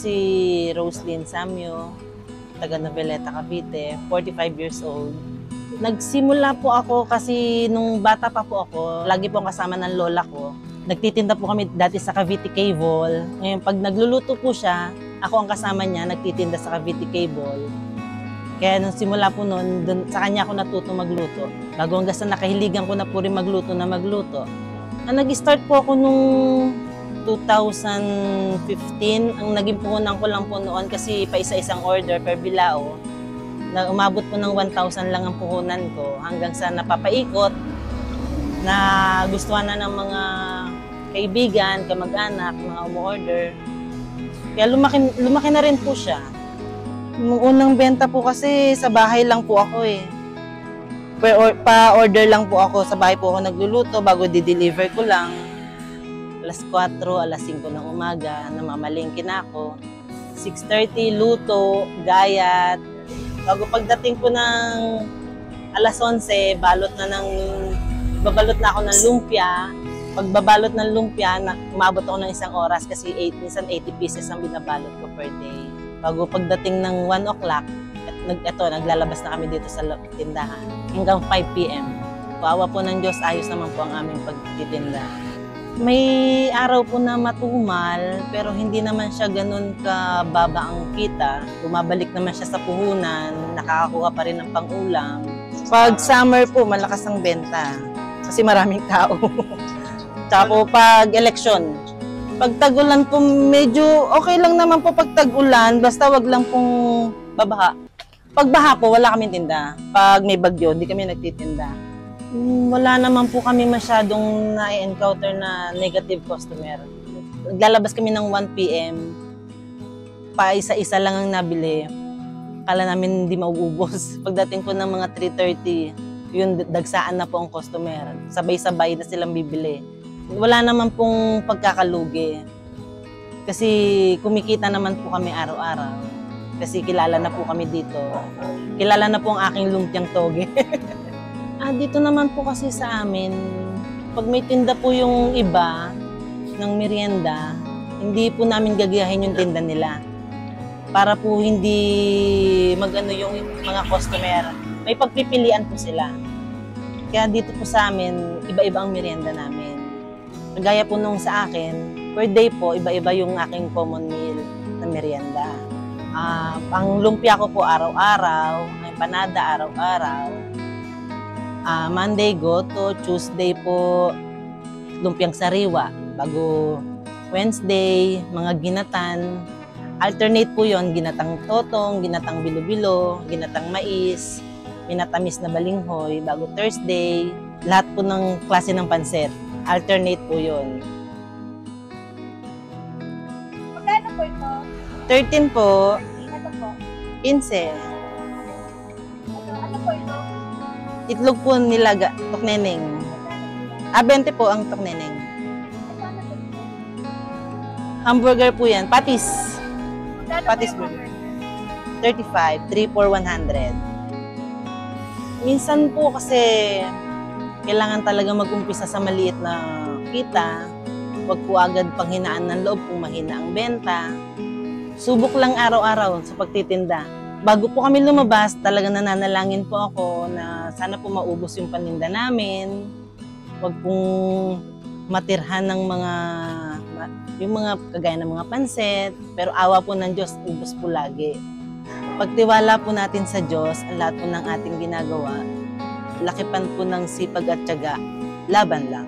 si Roslyn Samyo, taga Noveleta, Cavite, 45 years old. Nagsimula po ako kasi nung bata pa po ako, lagi po kasama ng lola ko. Nagtitinda po kami dati sa Cavite Cable. Ngayon, pag nagluluto po siya, ako ang kasama niya, nagtitinda sa Cavite Cable. Kaya nung simula po noon, sa kanya ako natuto magluto. Bago hanggang sa nakahiligan ko na po rin magluto. Nag-start po ako nung 2015. Ang naging puhunan ko lang po noon kasi pa isa-isang order per bilao. Na umabot po ng 1,000 lang ang puhunan ko hanggang sa napapaikot na gustuhan na ng mga kaibigan, kamag-anak, mga umu-order. Kaya lumaki na rin po siya. Nung unang benta po kasi sa bahay lang po ako eh. Pa-order lang po ako. Sa bahay po ako nagluluto bago di-deliver ko lang. Alas 4, alas 5 ng umaga, namamalingki na ako. 6:30, luto, gayat. Bago pagdating ko ng alas 11, babalot na ako ng lumpia. Pagbabalot ng lumpia, umabot ako ng 1 oras kasi minsan 80 pieces ang binabalot ko per day. Bago pagdating ng 1 o'clock, naglalabas na kami dito sa tindahan hanggang 5 p.m. Paawa po ng Diyos, ayos naman po ang aming pagtitinda. May araw po na matumal, pero hindi naman siya ganun kababa ang kita. Bumabalik naman siya sa puhunan, nakakakuha pa rin ng pang-ulam. Pag summer po, malakas ang benta kasi maraming tao. Tsaka po pag eleksyon. Pag tag-ulan po, medyo okay lang naman po pag tag-ulan, basta wag lang pong babaha. Pag baha po, wala kaming tinda. Pag may bagyo, hindi kami nagtitinda. Wala naman po kami masyadong na-encounter na negative customer. Naglalabas kami ng 1 p.m. Pa isa-isa lang ang nabili. Akala namin hindi mauubos. Pagdating po ng mga 3:30, yun, dagsaan na po ang customer. Sabay-sabay na silang bibili. Wala naman pong pagkakalugi. Kasi kumikita naman po kami araw-araw. Kasi kilala na po kami dito. Kilala na po ang aking lumpiang toge. Dito naman po kasi sa amin, pag may tinda po yung iba ng merienda, hindi po namin gagayahin yung tinda nila. Para po hindi magano yung mga customer. May pagpipilian po sila. Kaya dito po sa amin, iba-iba ang merienda namin. Kagaya po nung sa akin, per day po, iba-iba yung aking common meal na merienda. Ang lumpia ko po araw-araw, ang empanada araw-araw. Monday goto, Tuesday po lumpiang sariwa, bago Wednesday mga ginatan. Alternate po yon, ginatang totong, ginatang bilo-bilo, ginatang mais, minatamis na balinghoy. Bago Thursday, lahat po ng klase ng pansit. Alternate po yon. Magkano po ito? 13 po. Ito po? 15. Ano po ito? Itlog po nilaga, tokneneng. 20 po ang tokneneng. Hamburger po yan, patis. Patis burger. 35, 3 for 100. Minsan po kasi kailangan talaga mag-umpisa sa maliit na kita. Huwag po agad panghinaan ng loob kung mahina ang benta. Subok lang araw-araw sa pagtitinda. Bago po kami lumabas, talagang nananalangin po ako na sana po maubos yung paninda namin. Huwag pong matirhan ng yung mga kagaya ng mga pansit. Pero awa po ng Diyos, ubos po lagi. Pagtiwala po natin sa Diyos, ang lahat po ng ating ginagawa, lakipan po ng sipag at tiyaga, laban lang.